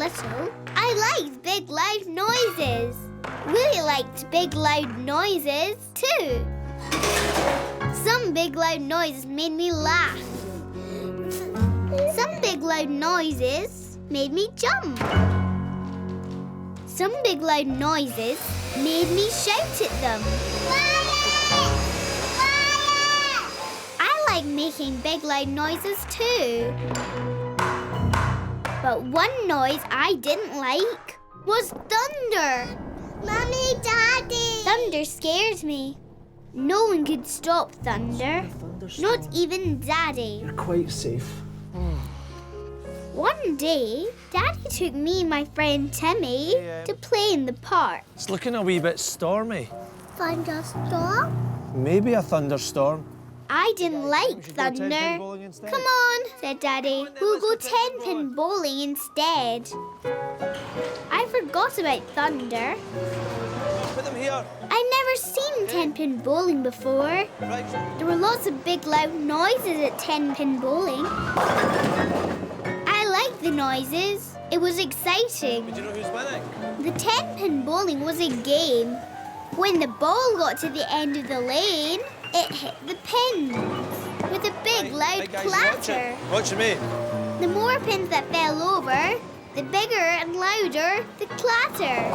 little, I liked big, loud noises. Willy liked big, loud noises, too. Some big, loud noises made me laugh. Some big, loud noises made me jump. Some big, loud noises made me shout at them. Quiet! Quiet! I like making big, loud noises, too. But one noise I didn't like was thunder. Mommy, Daddy! Thunder scares me. No one could stop thunder. Not even Daddy. You're quite safe. One day, Daddy took me and my friend Timmy to play in the park. It's looking a wee bit stormy. Thunderstorm? Maybe a thunderstorm. I didn't like thunder. Come on, said Daddy. We'll go 10-pin bowling instead. I forgot about thunder. Put them here. I'd never seen 10-pin bowling before. Right. There were lots of big loud noises at 10-pin bowling. I liked the noises. It was exciting. Did you know who's winning? The 10-pin bowling was a game. When the ball got to the end of the lane, it hit the pins with a big loud clatter. Watch me. The more pins that fell over, the bigger and louder the clatter.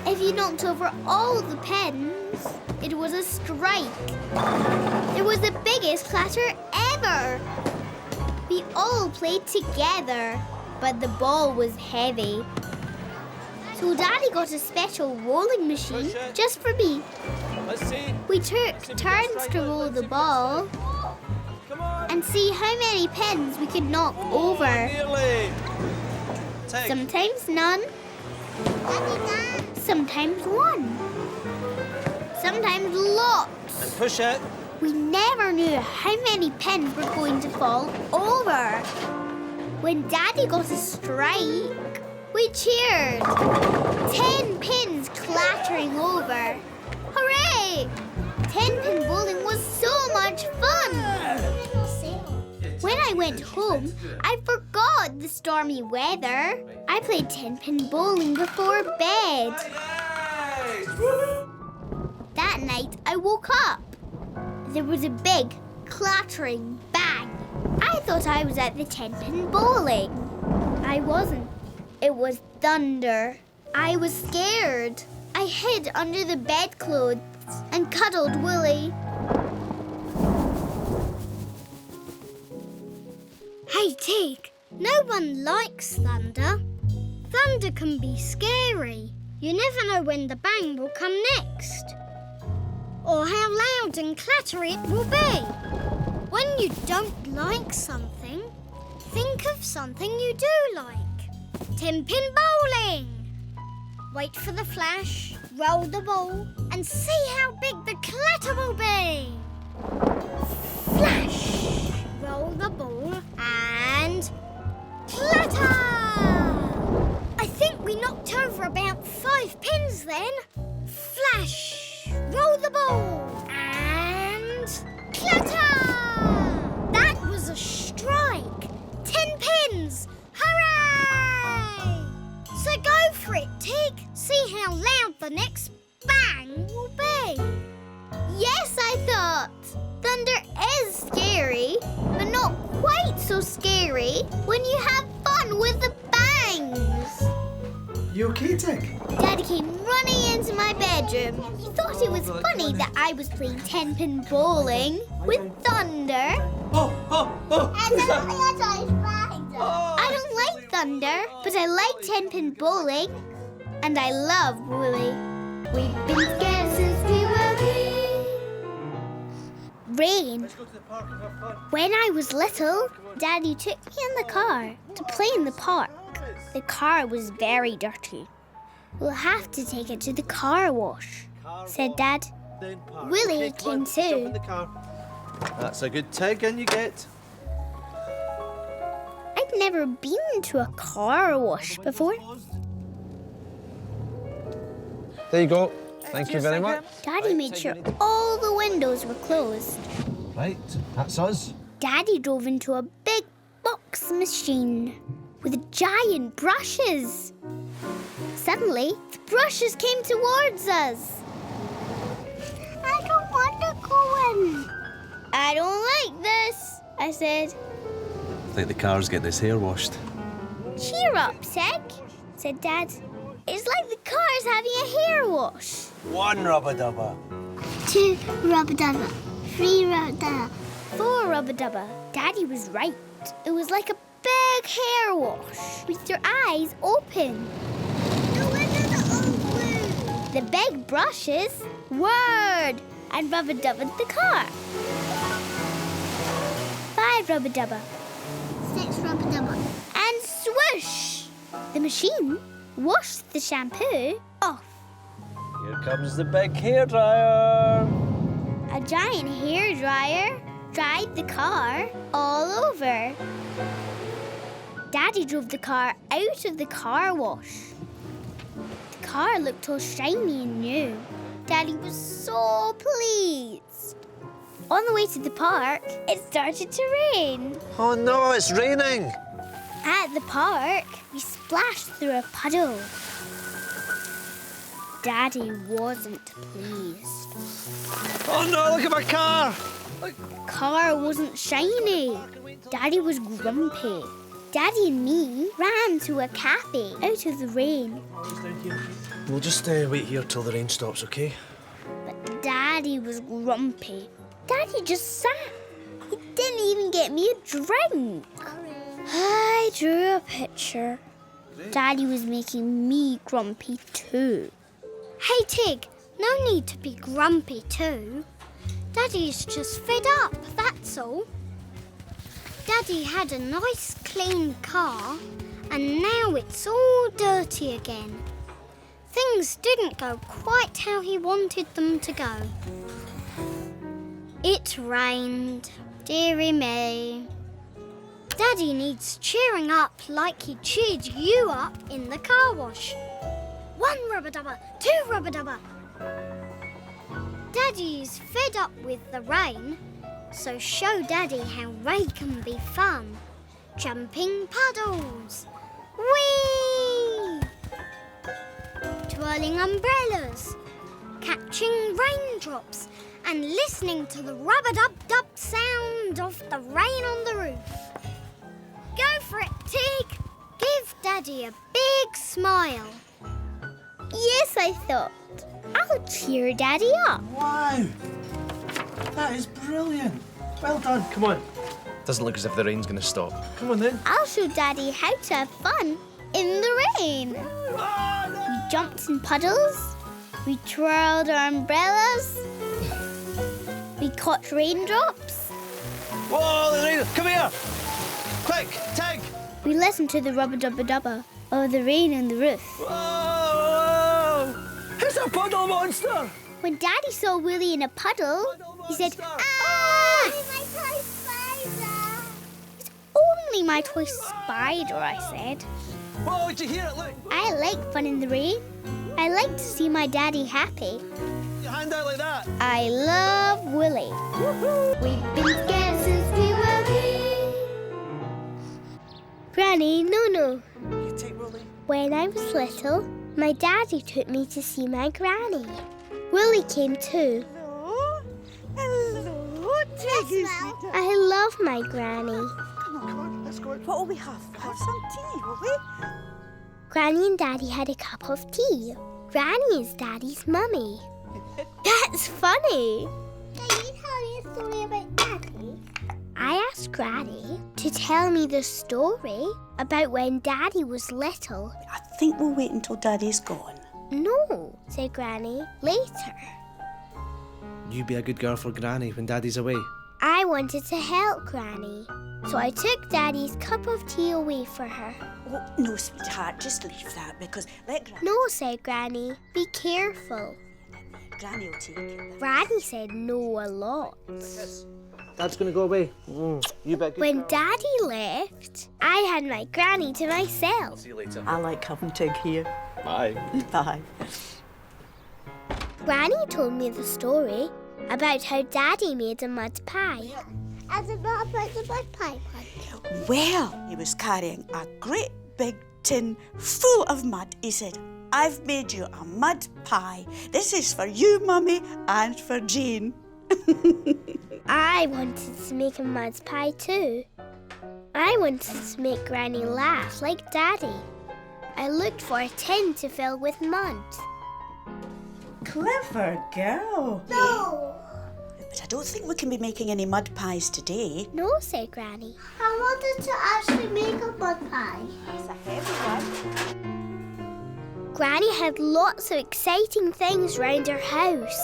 If you knocked over all the pins, it was a strike. It was the biggest clatter ever. We all played together, but the ball was heavy. So Daddy got a special rolling machine just for me. Let's see. We took turns to roll the ball and see how many pins we could knock over. Nearly. Sometimes none. Sometimes one. Sometimes lots. And push it. We never knew how many pins were going to fall over. When Daddy got a strike, we cheered. 10 pins clattering over. Hooray! 10-pin bowling was so much fun. When I went home, I forgot the stormy weather. I played 10-pin bowling before bed. That night, I woke up. There was a big, clattering bang. I thought I was at the 10-pin bowling. I wasn't. It was thunder. I was scared. I hid under the bedclothes and cuddled Wolly. Hey, Tig, no one likes thunder. Thunder can be scary. You never know when the bang will come next, or how loud and clattery it will be. When you don't like something, think of something you do like. 10-pin bowling. Wait for the flash, roll the ball, and see how big the clatter will be. Flash! Roll the ball and clatter! I think we knocked over about 5 pins then. Flash! Roll the ball and clatter! That was a strike. 10 pins! Hooray! So go for it, Tig. See how loud the next bang will be. Yes, I thought. Thunder is scary, but not quite so scary when you have fun with the bangs. You okay, Tig? Daddy came running into my bedroom. He thought it was funny that I was playing 10-pin bowling with thunder. Oh! I don't like thunder, but I like 10-pin bowling. And I love Wolly. We've been scared since we were wee. Rain. Let's go to the park and have fun. When I was little, Daddy took me in the car to play in the park. The car was very dirty. We'll have to take it to the car wash, said Dad. Wolly came too. Jump in the car. That's a good Tig, and you get. I'd never been to a car wash before. There you go. Thank you very much. Daddy made sure all the windows were closed. Right, that's us. Daddy drove into a big box machine. with giant brushes. Suddenly, the brushes came towards us. I don't want to go in. I don't like this, I said. I think the cars get this hair washed. Cheer up, Seg, said Dad. It's like the car's having a hair wash. 1 rubber-dubber. 2 rubber-dubber. 3 rubber-dubber. 4 rubber-dubber. Daddy was right. It was like a big hair wash with your eyes open. The windows are open. The big brushes whirred and rubber-dubbered the car. 5 rubber-dubber. 6 rubber-dubber. And swoosh! The machine washed the shampoo off. Here comes the big hairdryer. A giant hairdryer dried the car all over. Daddy drove the car out of the car wash. The car looked all shiny and new. Daddy was so pleased. On the way to the park, it started to rain. Oh no, it's raining. At the park, we splashed through a puddle. Daddy wasn't pleased. Oh no, look at my car. Car wasn't shiny. Daddy was grumpy. Daddy and me ran to a cafe out of the rain. We'll just wait here till the rain stops, okay? But Daddy was grumpy. Daddy just sat. He didn't even get me a drink. I drew a picture. Daddy was making me grumpy too. Hey, Tig, no need to be grumpy too. Daddy's just fed up, that's all. Daddy had a nice clean car and now it's all dirty again. Things didn't go quite how he wanted them to go. It rained. Dearie me. Daddy needs cheering up like he cheered you up in the car wash. 1 rubber-dubber, 2 rubber-dubber. Daddy's fed up with the rain, so show Daddy how rain can be fun. Jumping puddles. Whee! Twirling umbrellas. Catching raindrops and listening to the rubber-dub-dub sound of the rain on the roof. Go for it, Tig. Give Daddy a big smile. Yes, I thought. I'll cheer Daddy up. Wow. That is brilliant. Well done. Come on. Doesn't look as if the rain's going to stop. Come on then. I'll show Daddy how to have fun in the rain. We jumped in puddles. We twirled our umbrellas. We caught raindrops. Whoa, the rain. Come here. Quick, Tig. We listened to the rubber-dubber-dubber of the rain on the roof. Whoa! It's a puddle monster! When Daddy saw Wolly in a puddle, he said, "Ah! My toy spider!" It's only my toy spider, I said. Whoa, did you hear it? Look! I like fun in the rain. I like to see my Daddy happy. Your hand out like that. I love Wolly. We've been scared since we were wee. Granny, no. You take Wolly. When I was little, my Daddy took me to see my Granny. Wolly came too. Hello, Tig. I love my Granny. Come on, let's go. What will we have? Have some tea, will we? Granny and Daddy had a cup of tea. Granny is Daddy's mummy. That's funny. Can you tell me a story about Daddy? I asked Granny to tell me the story about when Daddy was little. I think we'll wait until Daddy's gone. No, said Granny, later. You be a good girl for Granny when Daddy's away. I wanted to help Granny, so I took Daddy's cup of tea away for her. Oh, no, sweetheart, just leave that because let Granny... No, said Granny, be careful. Granny will take it. Granny said no a lot. Dad's going to go away. You bet. When Daddy left, I had my Granny to myself. See you later. I like having Tig here. Bye. Bye. Granny told me the story about how Daddy made a mud pie. As a mud pie, Well, he was carrying a great big tin full of mud. He said, I've made you a mud pie. This is for you, Mummy, and for Jane. I wanted to make a mud pie too. I wanted to make Granny laugh like Daddy. I looked for a tin to fill with mud. Clever girl. No! But I don't think we can be making any mud pies today. No, said Granny. I wanted to actually make a mud pie. It's a heavy one. Granny had lots of exciting things round her house.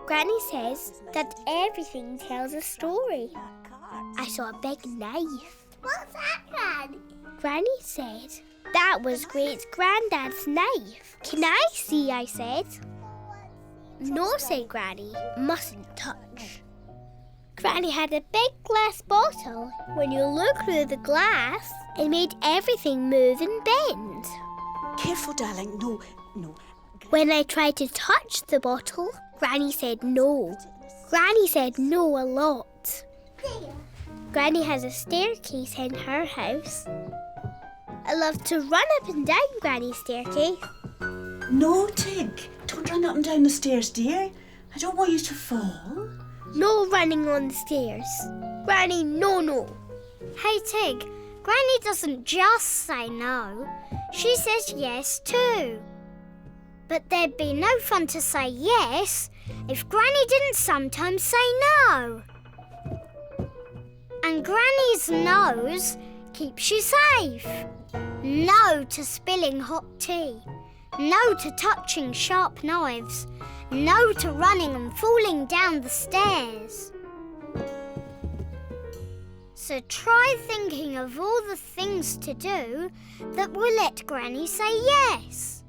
Granny says that everything tells a story. I saw a big knife. What's that, Granny? Granny said that was Great Granddad's knife. Can I see? I said. No, said Granny. Mustn't touch. Granny had a big glass bottle. When you look through the glass, it made everything move and bend. Careful, darling. No. When I tried to touch the bottle, Granny said no. Granny said no a lot. Granny has a staircase in her house. I love to run up and down Granny's staircase. No, Tig. Don't run up and down the stairs, dear. I don't want you to fall. No running on the stairs. Granny, no. Hey, Tig, Granny doesn't just say no. She says yes too. But there'd be no fun to say yes if Granny didn't sometimes say no. And Granny's nose keeps you safe. No to spilling hot tea. No to touching sharp knives. No to running and falling down the stairs. So try thinking of all the things to do that will let Granny say yes.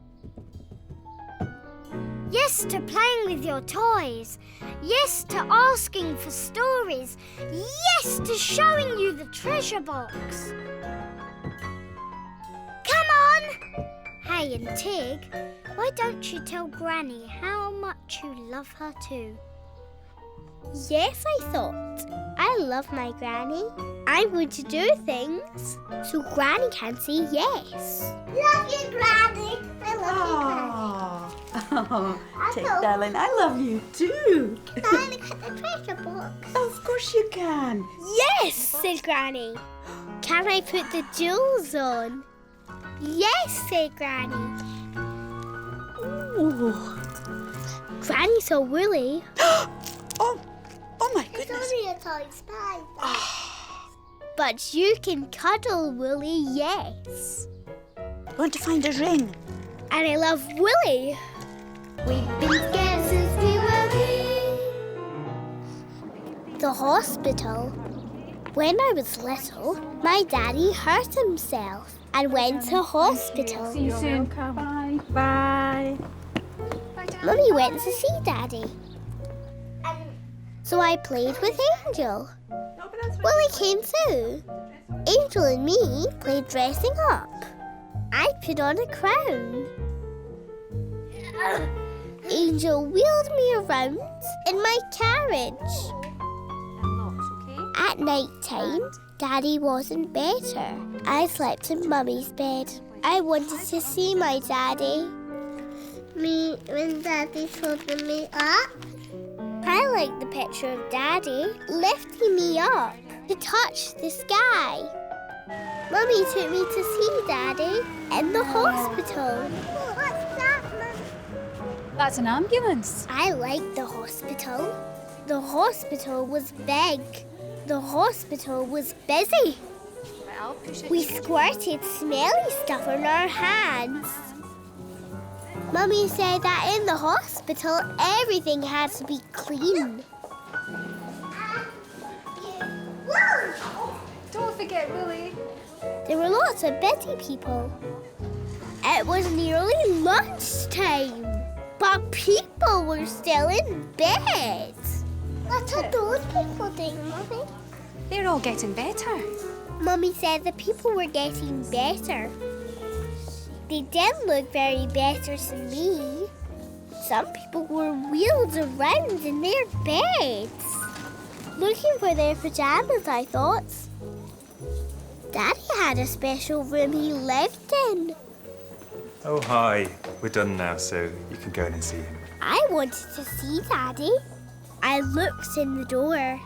Yes to playing with your toys. Yes to asking for stories. Yes to showing you the treasure box. Come on! Hey, and Tig, why don't you tell Granny how much you love her too? Yes, I thought. I love my Granny. I'm going to do things so Granny can say yes. Love you, Granny. I love Oh, Tig, darling, I love you too. Can I look at the treasure box? Of course you can. Yes, said Granny. Can I put the jewels on? Yes, said Granny. Ooh. Granny saw Wolly. Oh my goodness. It's only a tiny spider. But you can cuddle Wolly, yes. I want to find a ring. And I love Wolly. We've been scared since we were wee. The hospital. When I was little, my daddy hurt himself and went to hospital. See you soon. Bye. Bye. Mummy went to see Daddy. So I played with Angel. Wolly came too. Angel and me played dressing up. I put on a crown. Angel wheeled me around in my carriage. At night time, Daddy wasn't better. I slept in Mummy's bed. I wanted to see my Daddy. Me when Daddy's holding me up? I like the picture of Daddy lifting me up to touch the sky. Mummy took me to see Daddy in the hospital. What's that, Mum? That's an ambulance. I like the hospital. The hospital was big. The hospital was busy. I'll push it. We squirted smelly stuff on our hands. Mummy said that in the hospital, everything had to be clean. Don't forget Wolly. There were lots of busy people. It was nearly lunchtime, but people were still in bed. What are those people doing, Mummy? They're all getting better. Mummy said the people were getting better. They didn't look very better to me. Some people were wheeled around in their beds. Looking for their pajamas, I thought. Daddy had a special room he lived in. Oh, hi. We're done now, so you can go in and see him. I wanted to see Daddy. I looked in the door.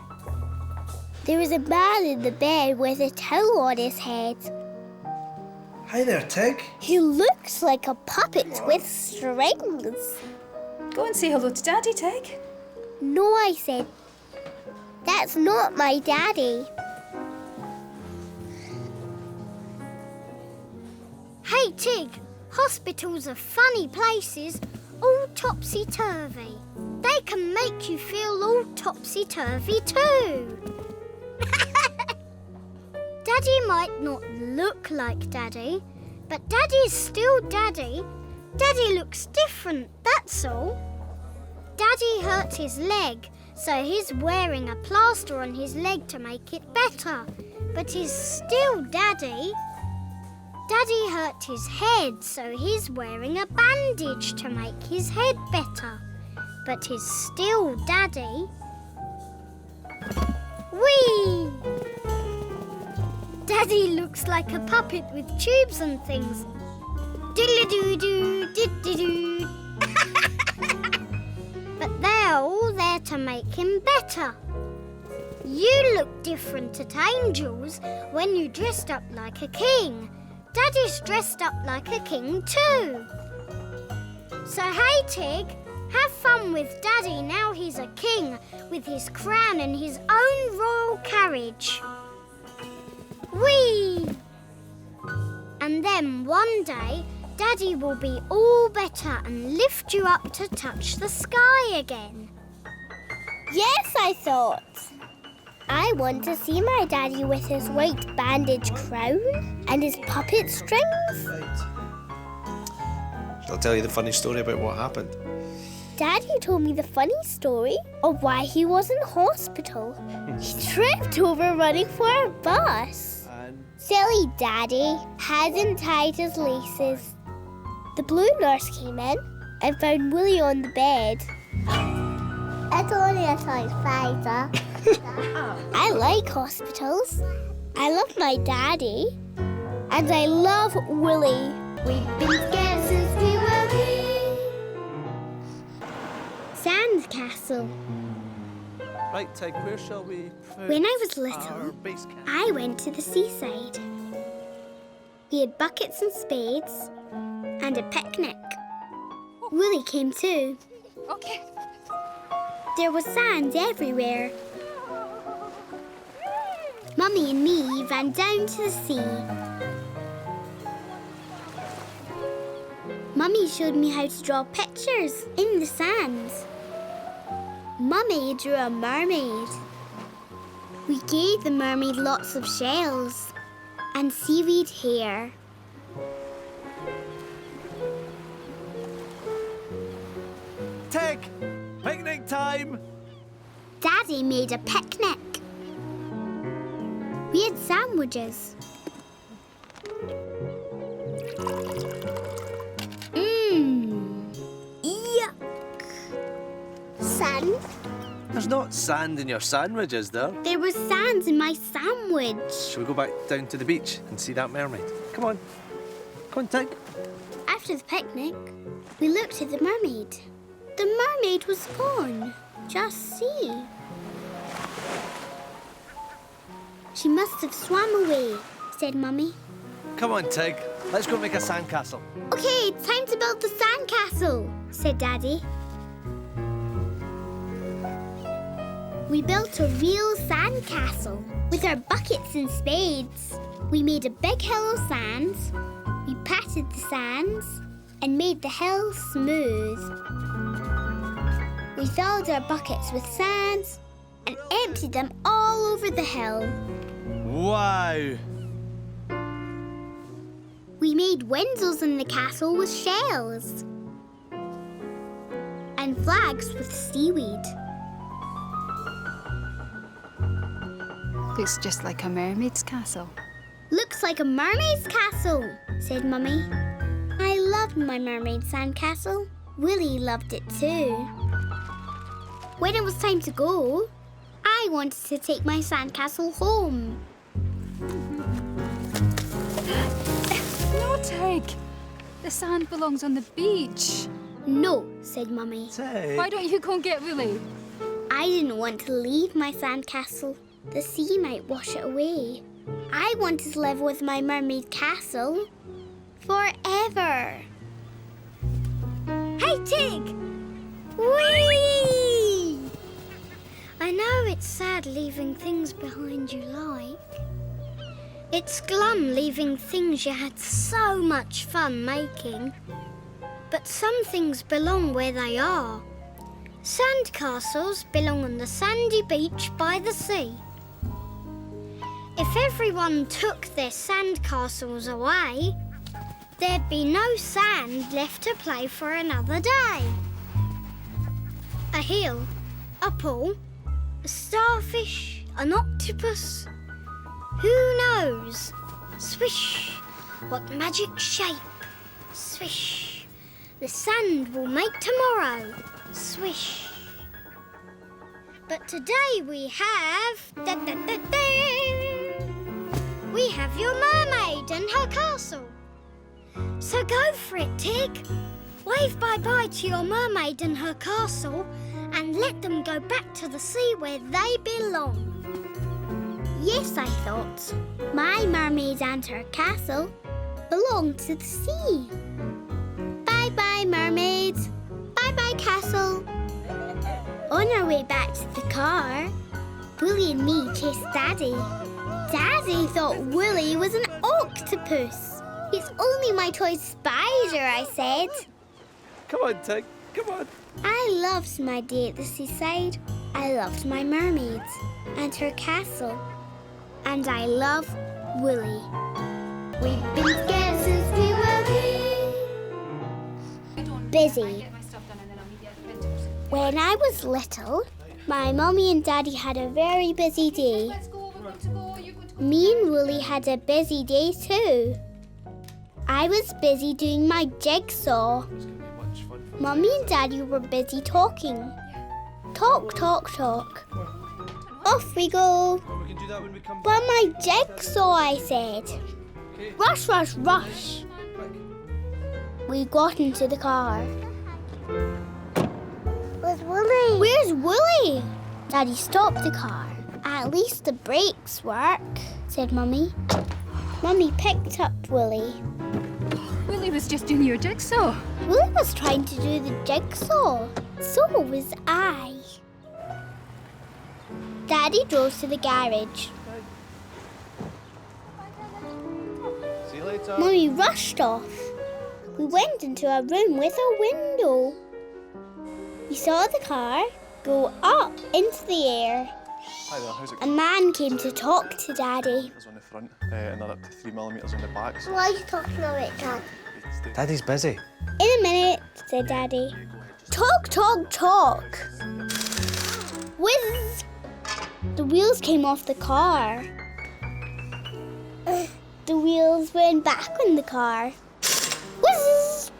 There was a man in the bed with a towel on his head. Hi there, Tig. He looks like a puppet with strings. Go and say hello to Daddy, Tig. No, I said. That's not my daddy. Hey, Tig. Hospitals are funny places, all topsy-turvy. They can make you feel all topsy-turvy too. Daddy might not look like Daddy, but Daddy's still Daddy. Daddy looks different, that's all. Daddy hurt his leg, so he's wearing a plaster on his leg to make it better. But he's still Daddy. Daddy hurt his head, so he's wearing a bandage to make his head better. But he's still Daddy. Whee! Daddy looks like a puppet with tubes and things. Diddly-doo-doo, diddly-doo. But they're all there to make him better. You look different at Angel's when you dressed up like a king. Daddy's dressed up like a king too. So hey, Tig, have fun with Daddy now he's a king with his crown and his own royal carriage. Whee! And then one day, Daddy will be all better and lift you up to touch the sky again. Yes, I thought. I want to see my daddy with his white bandage crown and his puppet strings. Right. I'll tell you the funny story about what happened. Daddy told me the funny story of why he was in hospital. He tripped over running for a bus. Silly Daddy hadn't tied his laces. The blue nurse came in and found Wolly on the bed. It's only a size 5, I like hospitals. I love my daddy. And I love Wolly. We've been together since we were wee. Sandcastle. Right, Tig, where shall we put When I was our little, base camp? I went to the seaside. We had buckets and spades and a picnic. Wolly came too. Okay. There was sand everywhere. Mummy and me ran down to the sea. Mummy showed me how to draw pictures in the sand. Mummy drew a mermaid. We gave the mermaid lots of shells and seaweed hair. Tig! Picnic time! Daddy made a picnic. We had sandwiches. Yuck. Sand? There's not sand in your sandwich, is there? There was sand in my sandwich. Shall we go back down to the beach and see that mermaid? Come on. Come on, Tig. After the picnic, we looked at the mermaid. The mermaid was gone. Just see. She must have swam away, said Mummy. Come on, Tig. Let's go make a sandcastle. Okay, it's time to build the sandcastle, said Daddy. We built a real sandcastle with our buckets and spades. We made a big hill of sand. We patted the sands and made the hill smooth. We filled our buckets with sand and emptied them all over the hill. Wow! We made windows in the castle with shells and flags with seaweed. Looks just like a mermaid's castle. Looks like a mermaid's castle, said Mummy. I loved my mermaid sandcastle. Wolly loved it too. When it was time to go, I wanted to take my sandcastle home. No, Tig. The sand belongs on the beach. No, said Mummy. Tig. Why don't you go and get Wolly? I didn't want to leave my sandcastle. The sea might wash it away. I wanted to live with my mermaid castle forever. Hey, Tig! Whee! I know it's sad leaving things behind you like. It's glum leaving things you had so much fun making. But some things belong where they are. Sandcastles belong on the sandy beach by the sea. If everyone took their sandcastles away, there'd be no sand left to play for another day. A hill, a pool, a starfish, an octopus. Who knows? Swish, what magic shape? Swish, the sand will make tomorrow. Swish. But today we have... We have your mermaid and her castle. So go for it, Tig. Wave bye-bye to your mermaid and her castle and let them go back to the sea where they belong. Yes, I thought. My mermaid and her castle belong to the sea. Bye-bye, mermaid. Bye-bye, castle. On our way back to the car, Wolly and me chased Daddy. Daddy thought Wolly was an octopus. It's only my toy spider, I said. Come on, Tig. Come on. I loved my day at the seaside. I loved my mermaid and her castle. And I love Wolly. We've been together since we were busy. When I was little, my mummy and daddy had a very busy day. Let's go, we're going to go. You're going to go. Me and Wolly had a busy day too. I was busy doing my jigsaw. It's going to be much fun. Mummy and daddy were busy talking. Talk, talk, talk. Off we go. Well, we can do that when we come But back. my jigsaw, I said. Okay. Rush, rush, rush. Quick. We got into the car. Where's Wolly? Where's Wolly? Daddy stopped the car. At least the brakes work, said Mummy. Mummy picked up Wolly. Wolly was just doing your jigsaw. Wolly was trying to do the jigsaw. So was I. Daddy drove to the garage. See you later. Mummy rushed off. We went into a room with a window. We saw the car go up into the air. Hi there, how's it A going? man came to talk to Daddy. On the front, and they're up to 3mm on the back. So What are you talking about, Dad? Daddy's busy. In a minute, said Daddy. Talk, talk, talk. Whiz! The wheels came off the car. The wheels went back on the car. Whiz!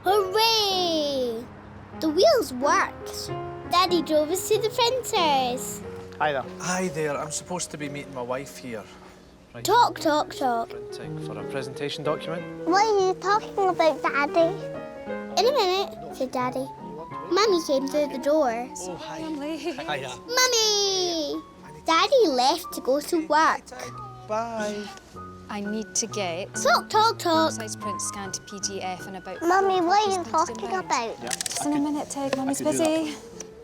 Hooray! The wheels worked. Daddy drove us to the printers. Hi there. Hi there. I'm supposed to be meeting my wife here. Right. Talk, talk, talk. Printing for a presentation document. What are you talking about, Daddy? In a minute, said Daddy. Mummy came through the door. Oh, hi. Family. Hiya. Mummy! Daddy left to go to work. Bye. I need to get Talk, talk, talk. size print scanned to PDF and about... Mummy, what are you 4 copies talking printed in brown. about? Just in a minute, Tig. Mummy's could do that. busy.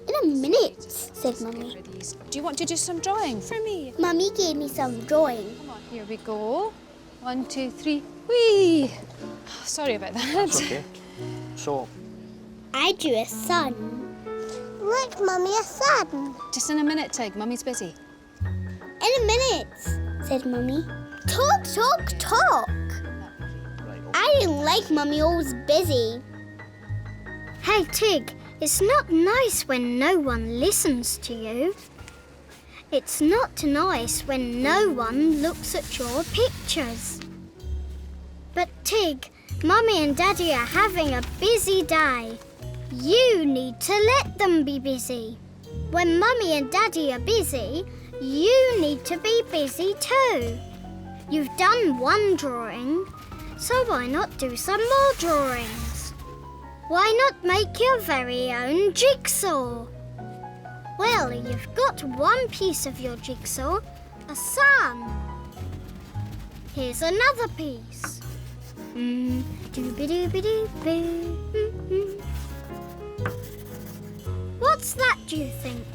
In a minute, said Mummy. For these. Do you want to do some drawing for me? Mummy gave me some drawing. Come on, here we go. 1, 2, 3. Whee! Sorry about that. Okay. So, I drew a sun. Look, Mummy, a sun. Just in a minute, Tig. Mummy's busy. In a minute, said Mummy. Talk, talk, talk. I didn't like Mummy always busy. Hey, Tig, it's not nice when no one listens to you. It's not nice when no one looks at your pictures. But Tig, Mummy and Daddy are having a busy day. You need to let them be busy. When Mummy and Daddy are busy, you need to be busy too. You've done one drawing, so why not do some more drawings? Why not make your very own jigsaw? Well, you've got one piece of your jigsaw, a sun. Here's another piece. Dooby-dooby-doo-boo. What's that, do you think?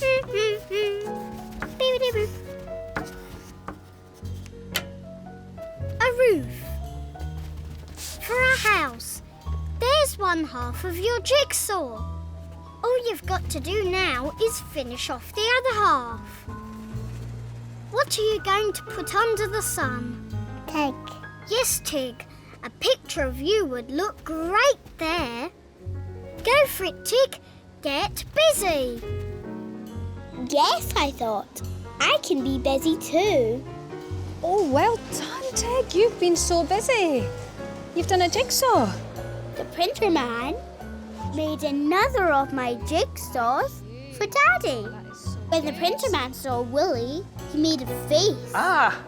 Beep-a-doo-boo. A roof. For a house. There's one half of your jigsaw. All you've got to do now is finish off the other half. What are you going to put under the sun? Tig. Yes, Tig. A picture of you would look great there. Go for it, Tig. Get busy. Yes, I thought. I can be busy too. Oh, well done, Tig. You've been so busy. You've done a jigsaw. The printer man made another of my jigsaws for Daddy. When the printer man saw Wolly, he made a face. Ah!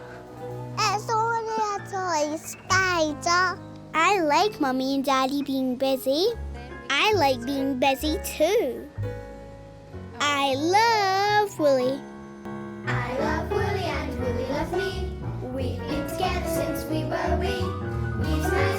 It's only a toy spider. I like Mummy and Daddy being busy. I like being busy too. I love Wolly. I love Wolly and Wolly loves me. We've been together since we were wee. We smile